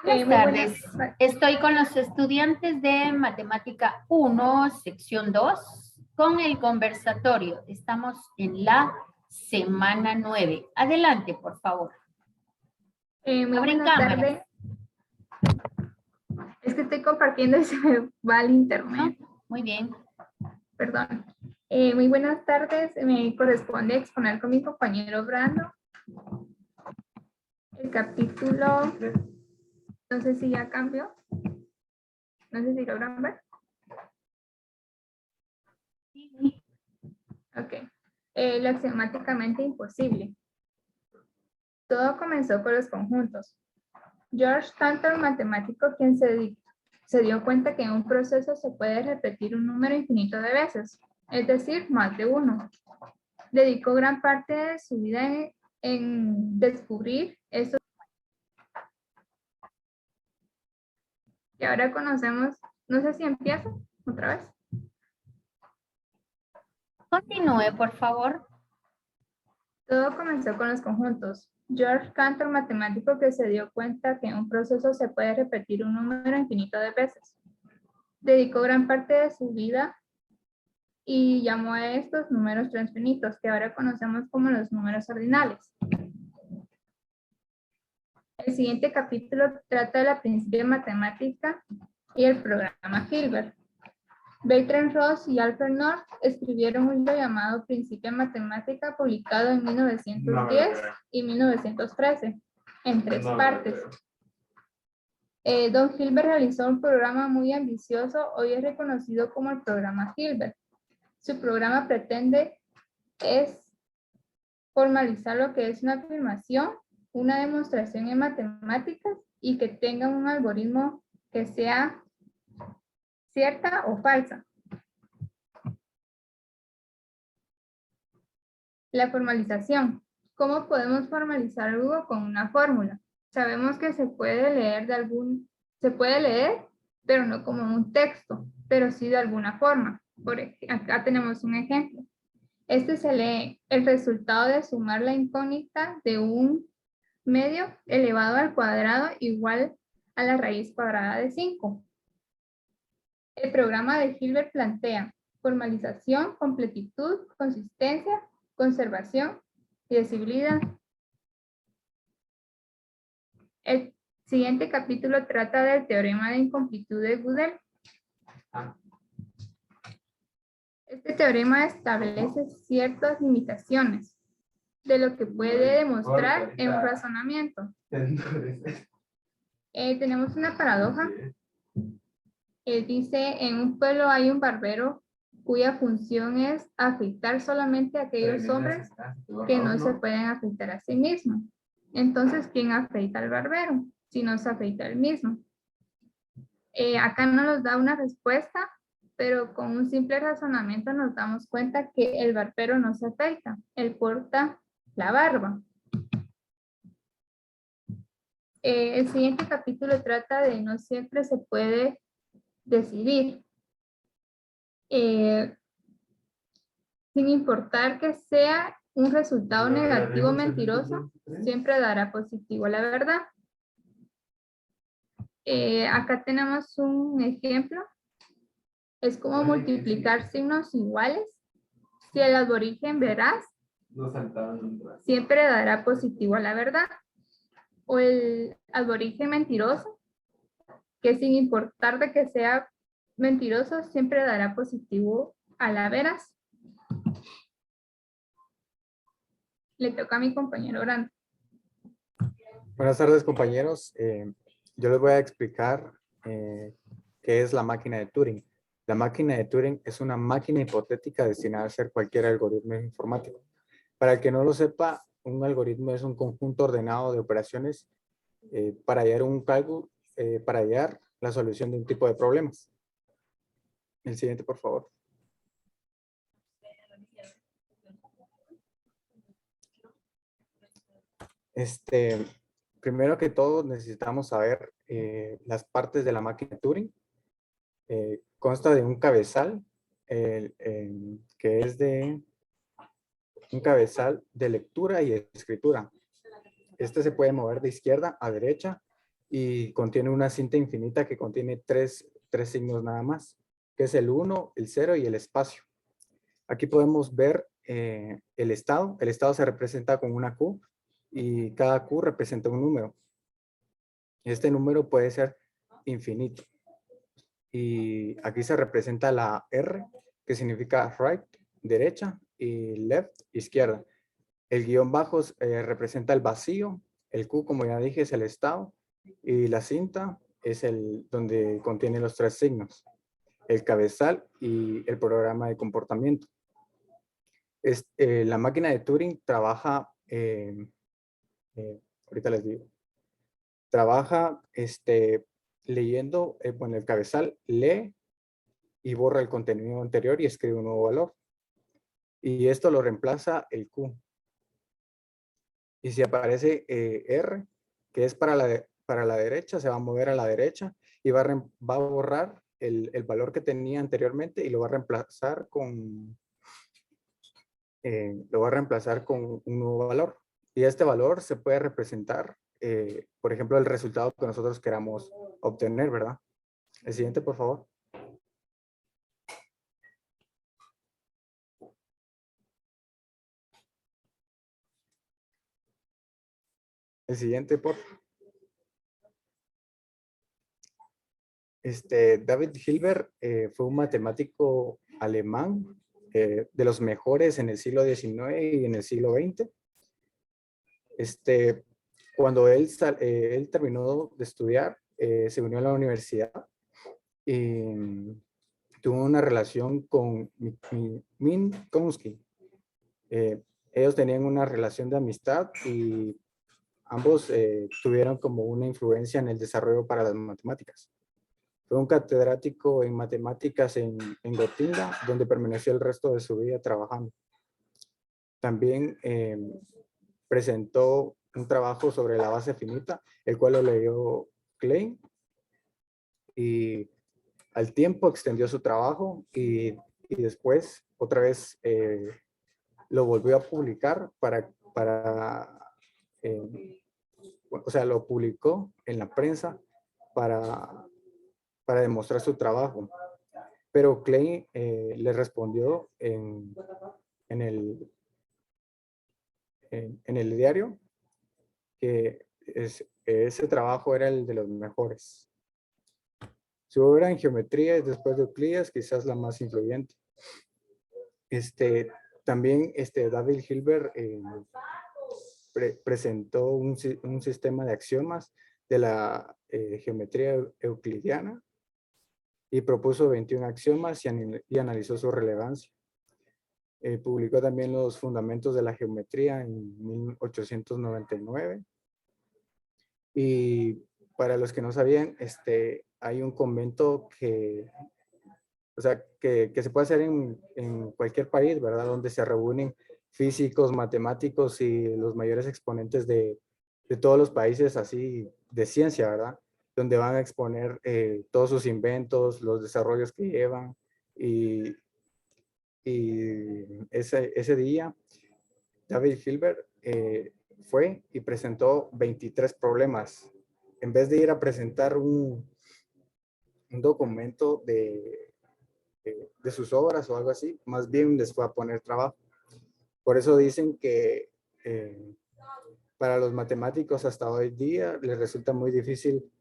Buenas Muy tardes. Estoy con los estudiantes de Matemática 1, sección 2, con el conversatorio. Estamos en la semana 9. Adelante, por favor. muy Abren buenas cámaras. tardes. Es que estoy compartiendo y se me va el internet. Muy bien. Perdón. Muy buenas tardes. Me corresponde exponer con mi compañero Brando el capítulo. No sé si ya cambió. No sé si logran ver. Sí. Ok. Lo axiomáticamente imposible. Todo comenzó con los conjuntos. George Cantor, matemático, quien se dio cuenta que en un proceso se puede repetir un número infinito de veces, es decir, más de uno. Dedicó gran parte de su vida en descubrir eso que ahora conocemos. No sé si empieza otra vez. Continúe, por favor. Todo comenzó con los conjuntos. George Cantor, matemático, que se dio cuenta que en un proceso se puede repetir un número infinito de veces. Dedicó gran parte de su vida y llamó a estos números transfinitos, que ahora conocemos como los números ordinales. El siguiente capítulo trata de la principia matemática y el programa Hilbert. Bertrand Ross y Alfred North escribieron un libro llamado Principia Matemática, publicado en 1910 y 1913, en 3 partes. Don Hilbert realizó un programa muy ambicioso, hoy es reconocido como el programa Hilbert. Su programa pretende formalizar lo que es una afirmación, una demostración en matemáticas y que tenga un algoritmo que sea cierta o falsa. La formalización. ¿Cómo podemos formalizar algo con una fórmula? Sabemos que se puede leer pero no como un texto, pero sí de alguna forma. Acá tenemos un ejemplo. Este se lee el resultado de sumar la incógnita de un medio elevado al cuadrado igual a la raíz cuadrada de 5. El programa de Hilbert plantea formalización, completitud, consistencia, conservación y decibilidad. El siguiente capítulo trata del teorema de incomplitud de Gödel. Este teorema establece ciertas limitaciones de lo que puede demostrar en un razonamiento. Tenemos una paradoja. Dice, en un pueblo hay un barbero cuya función es afeitar solamente a aquellos hombres que no se pueden afeitar a sí mismos. Entonces, ¿quién afeita al barbero si no se afeita él mismo? Acá no nos da una respuesta, pero con un simple razonamiento nos damos cuenta que el barbero no se afeita, él corta la barba. El siguiente capítulo trata de no siempre se puede decidir. Sin importar que sea un resultado negativo o mentiroso, siempre dará positivo la verdad. Acá tenemos un ejemplo. Es como multiplicar signos iguales. Si el aborigen veraz, siempre dará positivo a la verdad. O el aborigen mentiroso, que sin importar de que sea mentiroso, siempre dará positivo a la veraz. Le toca a mi compañero Brando. Buenas tardes, compañeros. Yo les voy a explicar qué es la máquina de Turing. La máquina de Turing es una máquina hipotética destinada a hacer cualquier algoritmo informático. Para el que no lo sepa, un algoritmo es un conjunto ordenado de operaciones para hallar un cálculo, para hallar la solución de un tipo de problemas. El siguiente, por favor. Primero que todo necesitamos saber las partes de la máquina de Turing. Consta de un cabezal que es de un cabezal de lectura y escritura. Este se puede mover de izquierda a derecha y contiene una cinta infinita que contiene tres signos nada más, que es el 1, el 0 y el espacio. Aquí podemos ver el estado. El estado se representa con una Q y cada Q representa un número. Este número puede ser infinito. Y aquí se representa la R, que significa right, derecha, y left, izquierda. El guión bajo representa el vacío. El Q, como ya dije, es el estado. Y la cinta es el donde contiene los tres signos. El cabezal y el programa de comportamiento. La máquina de Turing trabaja, ahorita les digo, trabaja leyendo, bueno, el cabezal lee y borra el contenido anterior y escribe un nuevo valor. Y esto lo reemplaza el Q. Y si aparece R, que es para la derecha, se va a mover a la derecha y va a borrar el valor que tenía anteriormente y lo va a reemplazar con un nuevo valor. Y este valor se puede representar, por ejemplo, el resultado que nosotros queramos obtener, ¿verdad? El siguiente, por favor. El siguiente, por favor. David Hilbert fue un matemático alemán de los mejores en el siglo XIX y en el siglo XX. Cuando él terminó de estudiar, se unió a la universidad y tuvo una relación con Minkowski. Ellos tenían una relación de amistad y ambos tuvieron como una influencia en el desarrollo para las matemáticas. Fue un catedrático en matemáticas en Gotinga, donde permaneció el resto de su vida trabajando. También presentó un trabajo sobre la base finita, el cual lo leyó Klein, y al tiempo extendió su trabajo y después otra vez lo volvió a publicar o sea, lo publicó en la prensa para demostrar su trabajo. Pero Klein le respondió en el diario que ese trabajo era el de los mejores. Su obra en geometría, después de Euclides, quizás la más influyente. También David Hilbert presentó un sistema de axiomas de la geometría euclidiana y propuso 21 axiomas y analizó su relevancia. Publicó también los fundamentos de la geometría en 1899. Y para los que no sabían, hay un convento que se puede hacer en cualquier país, ¿verdad? Donde se reúnen físicos, matemáticos y los mayores exponentes de todos los países así de ciencia, ¿verdad? Donde van a exponer todos sus inventos, los desarrollos que llevan y ese día David Hilbert fue y presentó 23 problemas. En vez de ir a presentar un documento de sus obras o algo así, más bien les fue a poner trabajo. Por eso dicen que para los matemáticos hasta hoy día les resulta muy difícil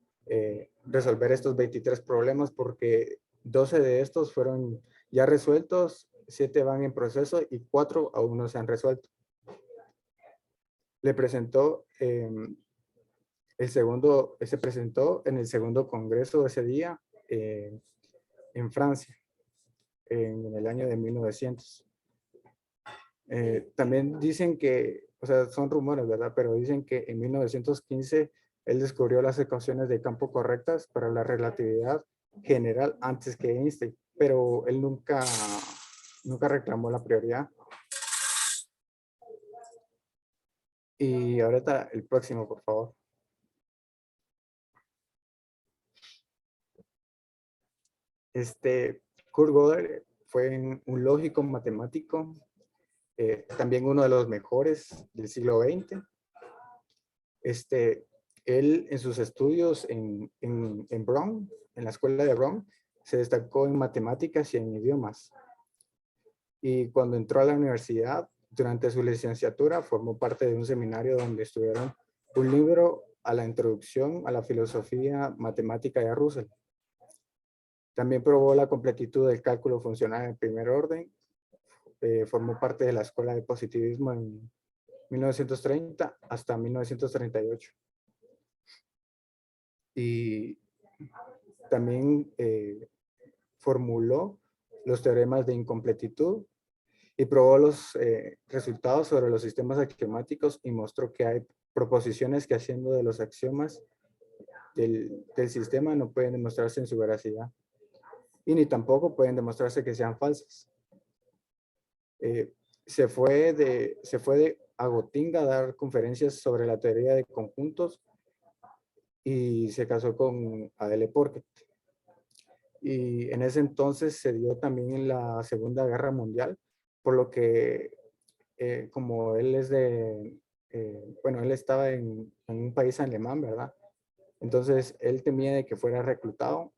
resolver estos 23 problemas porque 12 de estos fueron ya resueltos, 7 van en proceso y 4 aún no se han resuelto. Le presentó se presentó en el segundo congreso de ese día en Francia, en el año de 1900. También dicen que, o sea, son rumores, ¿verdad? Pero dicen que en 1915 él descubrió las ecuaciones de campo correctas para la relatividad general antes que Einstein, pero él nunca reclamó la prioridad. Y ahorita el próximo, por favor. Kurt Gödel fue un lógico matemático, también uno de los mejores del siglo XX. Él en sus estudios en Brown, en la escuela de Brown, se destacó en matemáticas y en idiomas. Y cuando entró a la universidad, durante su licenciatura, formó parte de un seminario donde estudiaron un libro a la introducción a la filosofía matemática de Russell. También probó la completitud del cálculo funcional en primer orden. Formó parte de la escuela de positivismo en 1930 hasta 1938. Y también formuló los teoremas de incompletitud y probó los resultados sobre los sistemas axiomáticos y mostró que hay proposiciones que, haciendo de los axiomas del sistema, no pueden demostrarse en su veracidad y ni tampoco pueden demostrarse que sean falsas. Se fue de a Gotinga a dar conferencias sobre la teoría de conjuntos y se casó con Adele Porket. Y en ese entonces se dio también en la Segunda Guerra Mundial, por lo que como él es bueno, él estaba en un país alemán, ¿verdad? Entonces él temía de que fuera reclutado,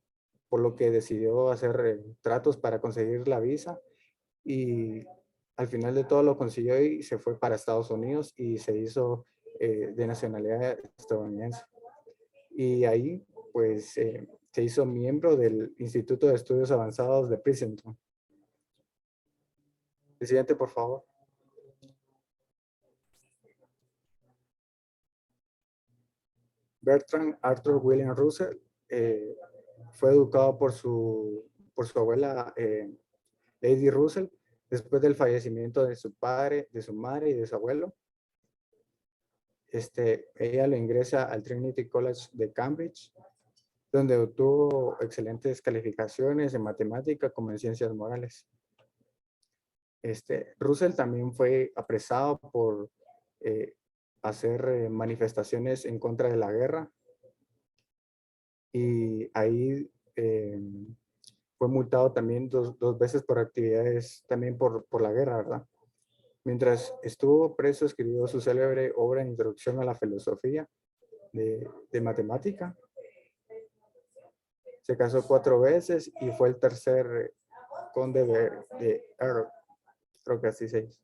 por lo que decidió hacer tratos para conseguir la visa y al final de todo lo consiguió y se fue para Estados Unidos y se hizo de nacionalidad estadounidense. Y ahí pues se hizo miembro del Instituto de Estudios Avanzados de Princeton. El siguiente, por favor. Bertrand Arthur William Russell fue educado por su abuela Lady Russell después del fallecimiento de su padre, de su madre y de su abuelo. Ella lo ingresa al Trinity College de Cambridge, donde obtuvo excelentes calificaciones en matemática como en ciencias morales. Russell también fue apresado por hacer manifestaciones en contra de la guerra y ahí fue multado también dos veces por actividades también por la guerra, ¿verdad? Mientras estuvo preso, escribió su célebre obra Introducción a la Filosofía de Matemática. Se casó 4 veces y fue el tercer conde de Earl, creo que así se dice.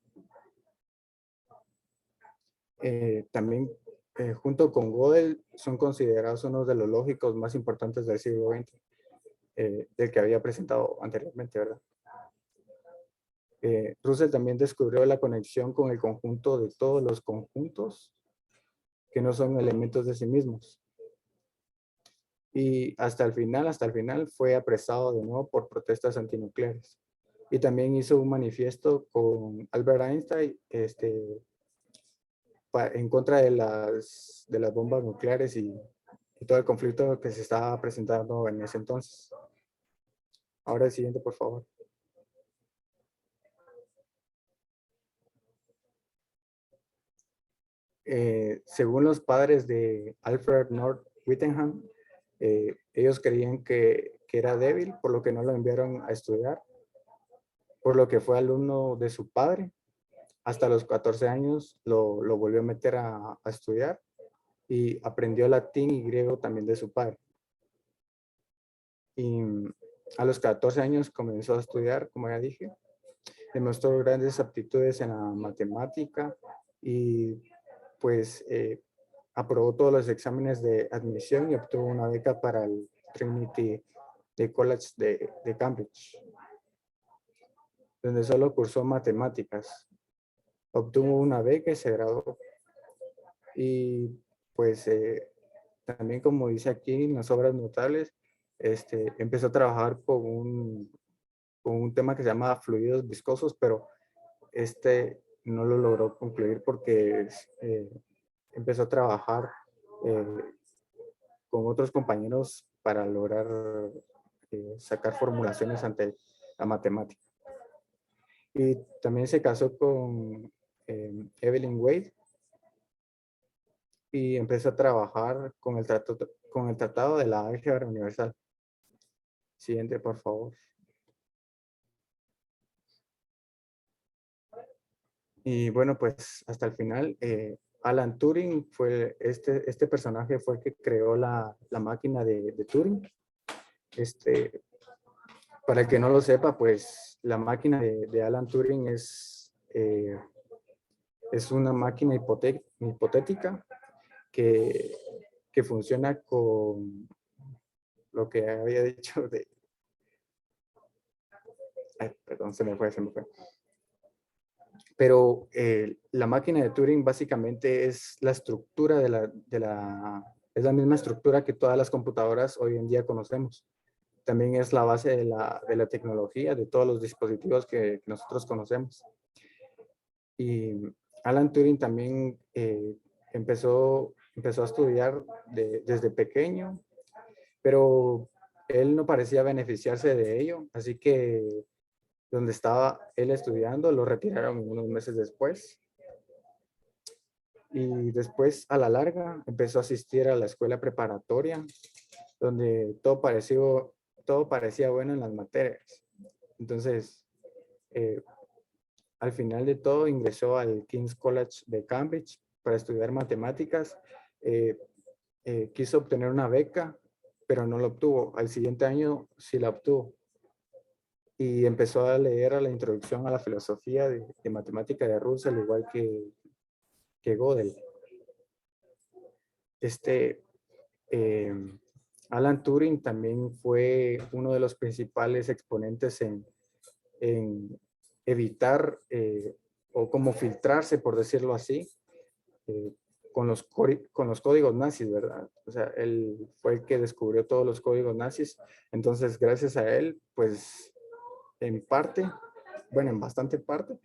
También, junto con Gödel, son considerados uno de los lógicos más importantes del siglo XX, del que había presentado anteriormente, ¿verdad? Russell también descubrió la conexión con el conjunto de todos los conjuntos que no son elementos de sí mismos. Y hasta el final fue apresado de nuevo por protestas antinucleares. Y también hizo un manifiesto con Albert Einstein en contra de las bombas nucleares y todo el conflicto que se estaba presentando en ese entonces. Ahora el siguiente, por favor. Según los padres de Alfred North Whittingham, ellos creían que era débil, por lo que no lo enviaron a estudiar, por lo que fue alumno de su padre. Hasta los 14 años lo volvió a meter a estudiar y aprendió latín y griego también de su padre. Y a los 14 años comenzó a estudiar, como ya dije, demostró grandes aptitudes en la matemática y pues aprobó todos los exámenes de admisión y obtuvo una beca para el Trinity College de Cambridge, donde solo cursó matemáticas. Obtuvo una beca y se graduó. Y pues también, como dice aquí en las obras notables, empezó a trabajar con un tema que se llama fluidos viscosos, pero no lo logró concluir porque empezó a trabajar con otros compañeros para lograr sacar formulaciones ante la matemática. Y también se casó con Evelyn Wade y empezó a trabajar con el tratado de la álgebra universal. Siguiente, por favor. Y bueno, pues hasta el final Alan Turing fue, este personaje fue el que creó la máquina de Turing. Para el que no lo sepa, pues la máquina de Alan Turing es una máquina hipotética que funciona con lo que había dicho de... Ay, perdón, se me fue. Pero la máquina de Turing básicamente es la estructura es la misma estructura que todas las computadoras hoy en día conocemos. También es la base de la tecnología, de todos los dispositivos que nosotros conocemos. Y Alan Turing también empezó a estudiar desde pequeño, pero él no parecía beneficiarse de ello, así que donde estaba él estudiando lo retiraron unos meses después. Y después, a la larga, empezó a asistir a la escuela preparatoria, donde todo parecía bueno en las materias. Entonces, al final de todo, ingresó al King's College de Cambridge para estudiar matemáticas. Quiso obtener una beca, pero no la obtuvo. Al siguiente año sí la obtuvo. Y empezó a leer a la introducción a la filosofía de matemática de Russell, al igual que Gödel. Alan Turing también fue uno de los principales exponentes en evitar o como filtrarse, por decirlo así, con los códigos nazis, ¿verdad? O sea, él fue el que descubrió todos los códigos nazis. Entonces, gracias a él, pues, en bastante parte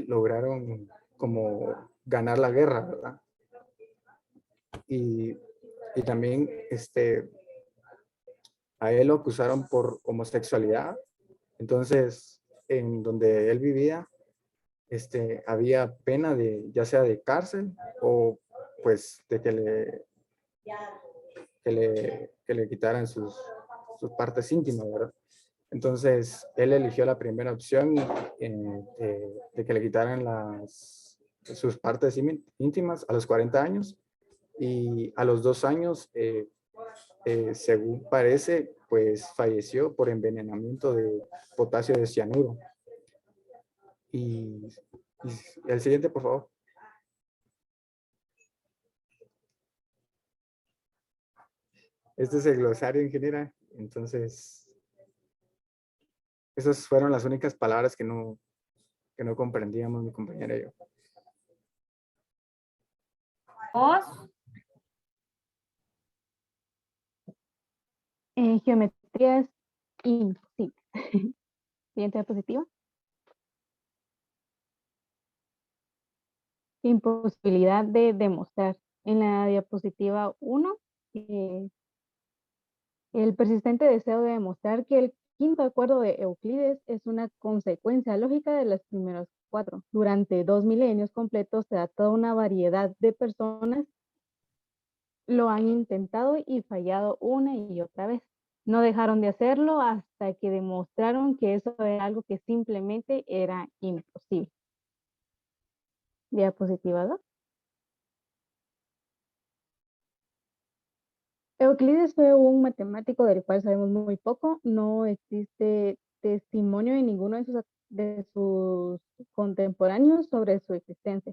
lograron como ganar la guerra, ¿verdad? Y también a él lo acusaron por homosexualidad. Entonces, en donde él vivía, había pena ya sea de cárcel o pues de que le quitaran sus partes íntimas, ¿verdad? Entonces, él eligió la primera opción de que le quitaran sus partes íntimas a los 40 años, y a los 2 años, según parece, pues falleció por envenenamiento de potasio de cianuro. Y el siguiente, por favor. Este es el glosario en general. Entonces, esas fueron las únicas palabras que no comprendíamos mi compañera y yo. ¿Vos? Geometrías imposibles. Siguiente diapositiva. Imposibilidad de demostrar. En la diapositiva 1, el persistente deseo de demostrar que el quinto acuerdo de Euclides es una consecuencia lógica de las primeras 4. Durante 2 milenios completos, se da toda una variedad de personas lo han intentado y fallado una y otra vez. No dejaron de hacerlo hasta que demostraron que eso era algo que simplemente era imposible. Diapositiva 2. Euclides fue un matemático del cual sabemos muy poco. No existe testimonio de ninguno de sus contemporáneos sobre su existencia.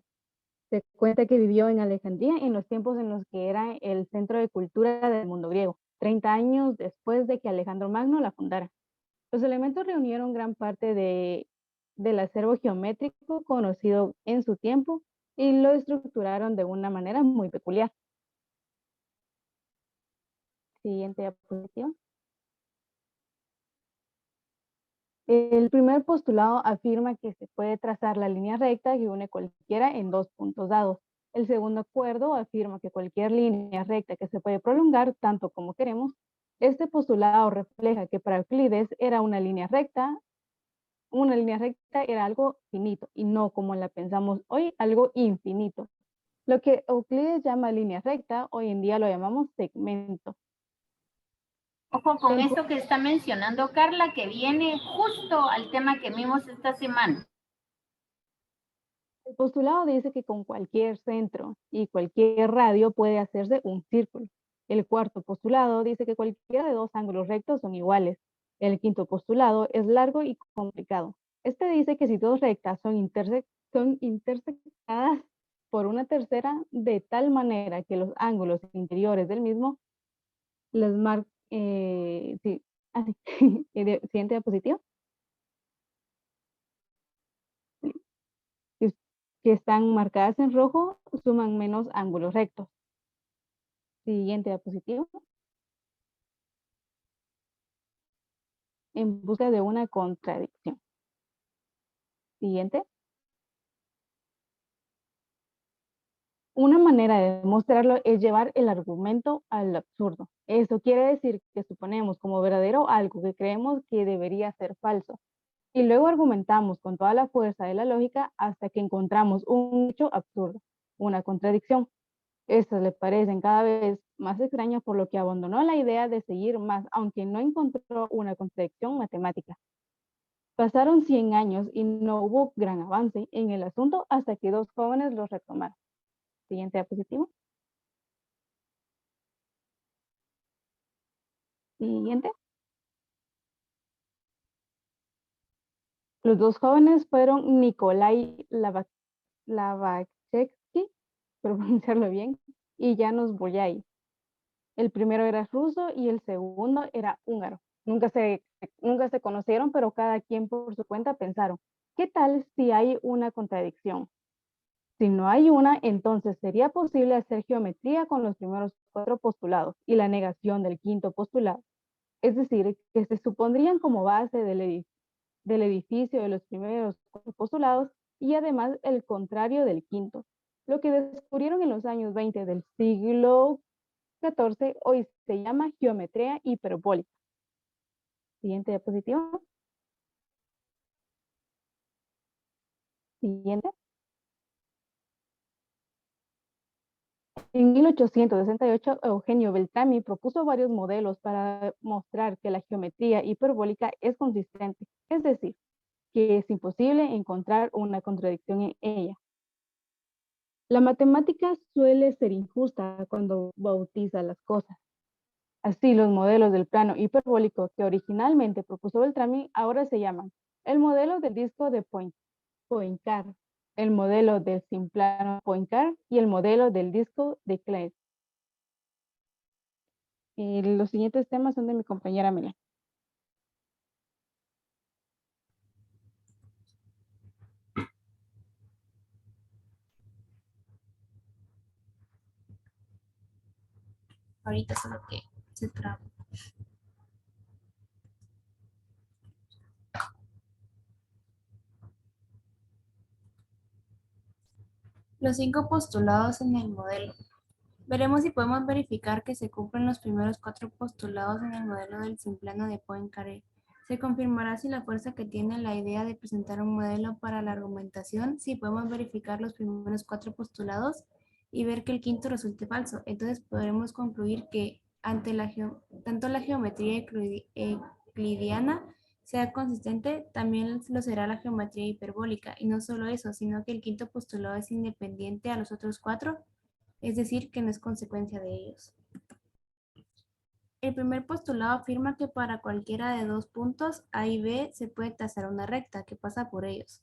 Se cuenta que vivió en Alejandría en los tiempos en los que era el centro de cultura del mundo griego, 30 años después de que Alejandro Magno la fundara. Los elementos reunieron gran parte del acervo geométrico conocido en su tiempo y lo estructuraron de una manera muy peculiar. Siguiente diapositiva. El primer postulado afirma que se puede trazar la línea recta que une cualquiera en 2 puntos dados. El segundo acuerdo afirma que cualquier línea recta que se puede prolongar tanto como queremos. Este postulado refleja que para Euclides una línea recta era algo finito y no como la pensamos hoy, algo infinito. Lo que Euclides llama línea recta, hoy en día lo llamamos segmento. Ojo con esto que está mencionando Carla, que viene justo al tema que vimos esta semana. El postulado dice que con cualquier centro y cualquier radio puede hacerse un círculo. El cuarto postulado dice que cualquiera de dos ángulos rectos son iguales. El quinto postulado es largo y complicado. Este dice que si dos rectas son intersectadas por una tercera de tal manera que los ángulos interiores del mismo les marcan, sí, así, siguiente diapositiva, que están marcadas en rojo suman menos ángulos rectos. Siguiente diapositiva. En busca de una contradicción. Siguiente. Una manera de demostrarlo es llevar el argumento al absurdo. Eso quiere decir que suponemos como verdadero algo que creemos que debería ser falso. Y luego argumentamos con toda la fuerza de la lógica hasta que encontramos un hecho absurdo, una contradicción. Estas le parecen cada vez más extrañas, por lo que abandonó la idea de seguir más, aunque no encontró una contradicción matemática. Pasaron 100 años y no hubo gran avance en el asunto hasta que dos jóvenes los retomaron. Siguiente diapositiva. Siguiente. Los dos jóvenes fueron Nikolai Lavachevsky, por pronunciarlo bien, y János Bolyai. El primero era ruso y el segundo era húngaro. Nunca se conocieron, pero cada quien por su cuenta pensaron, ¿qué tal si hay una contradicción? Si no hay una, entonces sería posible hacer geometría con los primeros 4 postulados y la negación del quinto postulado. Es decir, que se supondrían como base del edificio de los primeros 4 postulados y además el contrario del quinto. Lo que descubrieron en los años 20 del siglo XIV hoy se llama geometría hiperbólica. Siguiente diapositiva. Siguiente. En 1868, Eugenio Beltrami propuso varios modelos para mostrar que la geometría hiperbólica es consistente, es decir, que es imposible encontrar una contradicción en ella. La matemática suele ser injusta cuando bautiza las cosas. Así, los modelos del plano hiperbólico que originalmente propuso Beltrami ahora se llaman el modelo del disco de Poincare, el modelo del simplano Poincare y el modelo del disco de Claise. Los siguientes temas son de mi compañera Mila. Ahorita solo que se traba. Los 5 postulados en el modelo. Veremos si podemos verificar que se cumplen los primeros 4 postulados en el modelo del simplano de Poincare. Se confirmará si la fuerza que tiene la idea de presentar un modelo para la argumentación, si podemos verificar los primeros 4 postulados y ver que el quinto resulte falso. Entonces podremos concluir que ante tanto la geometría euclidiana sea consistente, también lo será la geometría hiperbólica. Y no solo eso, sino que el quinto postulado es independiente a los otros 4, es decir, que no es consecuencia de ellos. El primer postulado afirma que para cualquiera de dos puntos A y B se puede trazar una recta que pasa por ellos.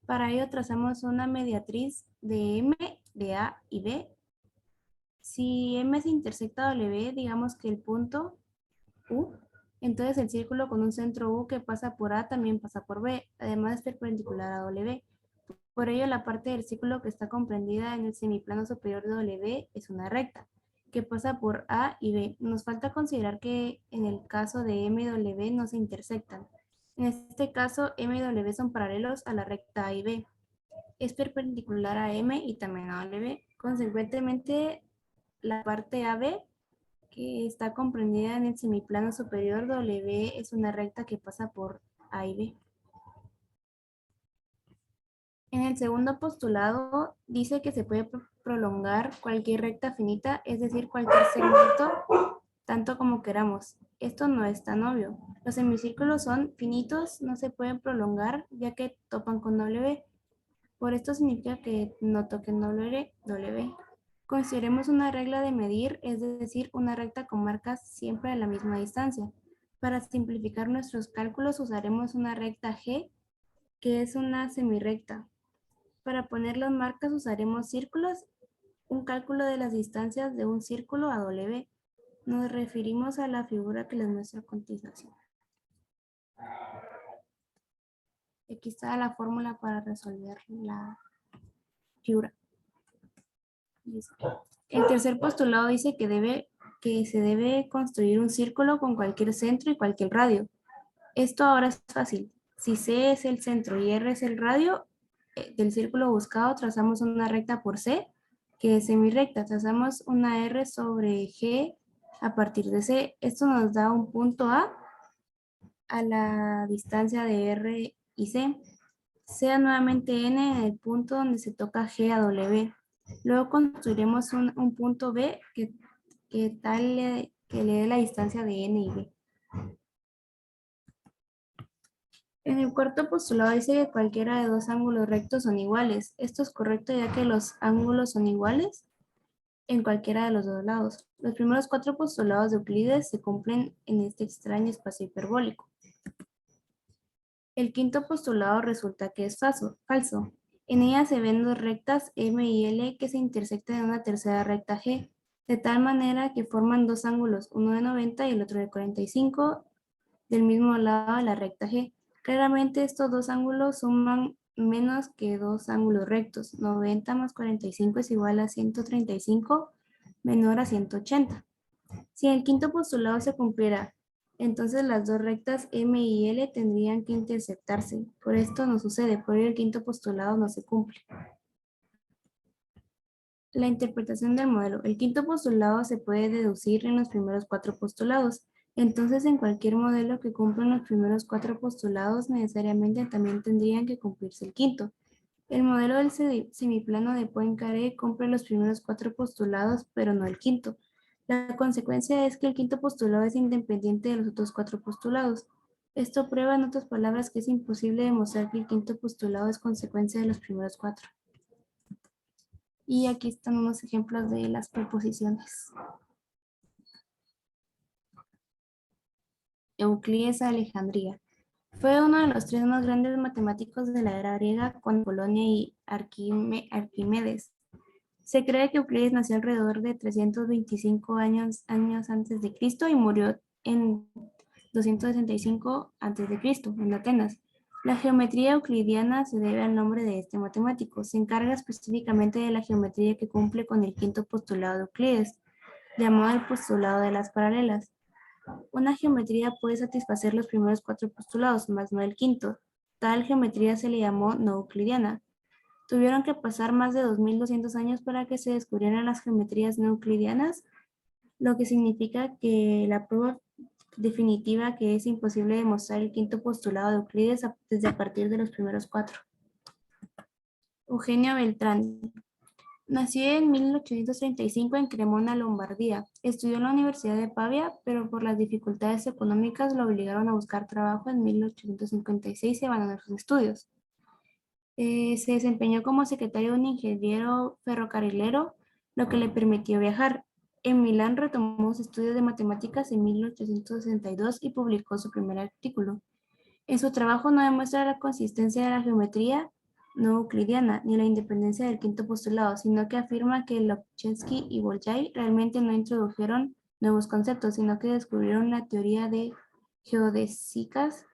Para ello trazamos una mediatriz de M, de A y B. Si M se intersecta a W, digamos que el punto U, entonces el círculo con un centro U que pasa por A también pasa por B, además es perpendicular a W. Por ello, la parte del círculo que está comprendida en el semiplano superior de W es una recta, que pasa por A y B. Nos falta considerar que en el caso de M y W no se intersectan. En este caso, M y W son paralelos a la recta A y B. Es perpendicular a M y también a W. Consecuentemente, la parte AB, que está comprendida en el semiplano superior W, es una recta que pasa por A y B. En el segundo postulado dice que se puede prolongar cualquier recta finita, es decir, cualquier segmento, tanto como queramos. Esto no es tan obvio. Los semicírculos son finitos, no se pueden prolongar ya que topan con W. Por esto significa que no toquen W. Consideremos una regla de medir, es decir, una recta con marcas siempre a la misma distancia. Para simplificar nuestros cálculos usaremos una recta G, que es una semirrecta. Para poner las marcas usaremos círculos, un cálculo de las distancias de un círculo a W. Nos referimos a la figura que les muestro a continuación. Aquí está la fórmula para resolver la figura. El tercer postulado dice que se debe construir un círculo con cualquier centro y cualquier radio. Esto ahora es fácil. Si C es el centro y R es el radio del círculo buscado, trazamos una recta por C, que es semirrecta. Trazamos una R sobre G a partir de C. Esto nos da un punto A la distancia de R y C. Sea nuevamente N en el punto donde se toca G a W. Luego construiremos un punto B que le dé la distancia de N y B. En el cuarto postulado dice que cualquiera de dos ángulos rectos son iguales. Esto es correcto ya que los ángulos son iguales en cualquiera de los dos lados. Los primeros cuatro postulados de Euclides se cumplen en este extraño espacio hiperbólico. El quinto postulado resulta que es falso. En ella se ven dos rectas M y L que se intersectan en una tercera recta G, de tal manera que forman dos ángulos, uno de 90 y el otro de 45, del mismo lado de la recta G. Claramente estos dos ángulos suman menos que dos ángulos rectos. 90 más 45 es igual a 135 menor a 180. Si el quinto postulado se cumpliera, entonces las dos rectas M y L tendrían que intersectarse. Por esto no sucede, por ello el quinto postulado no se cumple. La interpretación del modelo. El quinto postulado se puede deducir en los primeros cuatro postulados. Entonces, en cualquier modelo que cumplan los primeros cuatro postulados, necesariamente también tendrían que cumplirse el quinto. El modelo del semiplano de Poincaré cumple los primeros cuatro postulados, pero no el quinto. La consecuencia es que el quinto postulado es independiente de los otros cuatro postulados. Esto prueba, en otras palabras, que es imposible demostrar que el quinto postulado es consecuencia de los primeros cuatro. Y aquí están unos ejemplos de las proposiciones. Euclides de Alejandría. Fue uno de los tres más grandes matemáticos de la era griega con Apolonio y Arquímedes. Se cree que Euclides nació alrededor de 325 años antes de Cristo y murió en 265 antes de Cristo en Atenas. La geometría euclidiana se debe al nombre de este matemático. Se encarga específicamente de la geometría que cumple con el quinto postulado de Euclides, llamado el postulado de las paralelas. Una geometría puede satisfacer los primeros cuatro postulados, más no el quinto. Tal geometría se le llamó no euclidiana. Tuvieron que pasar más de 2200 años para que se descubrieran las geometrías no euclidianas, lo que significa que la prueba definitiva que es imposible demostrar el quinto postulado de Euclides desde a partir de los primeros cuatro. Eugenio Beltrán. Nació en 1835 en Cremona, Lombardía. Estudió en la Universidad de Pavia, pero por las dificultades económicas lo obligaron a buscar trabajo en 1856 y abandonó sus estudios. Se desempeñó como secretario de un ingeniero ferrocarrilero, lo que le permitió viajar. En Milán retomó sus estudios de matemáticas en 1862 y publicó su primer artículo. En su trabajo no demuestra la consistencia de la geometría no euclidiana ni la independencia del quinto postulado, sino que afirma que Lobachevsky y Bolyai realmente no introdujeron nuevos conceptos, sino que descubrieron la teoría de geodésicas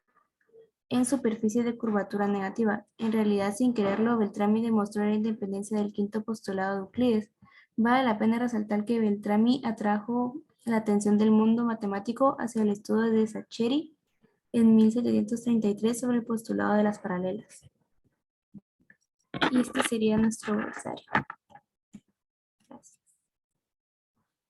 en superficie de curvatura negativa. En realidad, sin quererlo, Beltrami demostró la independencia del quinto postulado de Euclides. Vale la pena resaltar que Beltrami atrajo la atención del mundo matemático hacia el estudio de Saccheri en 1733 sobre el postulado de las paralelas. Y este sería nuestro versario.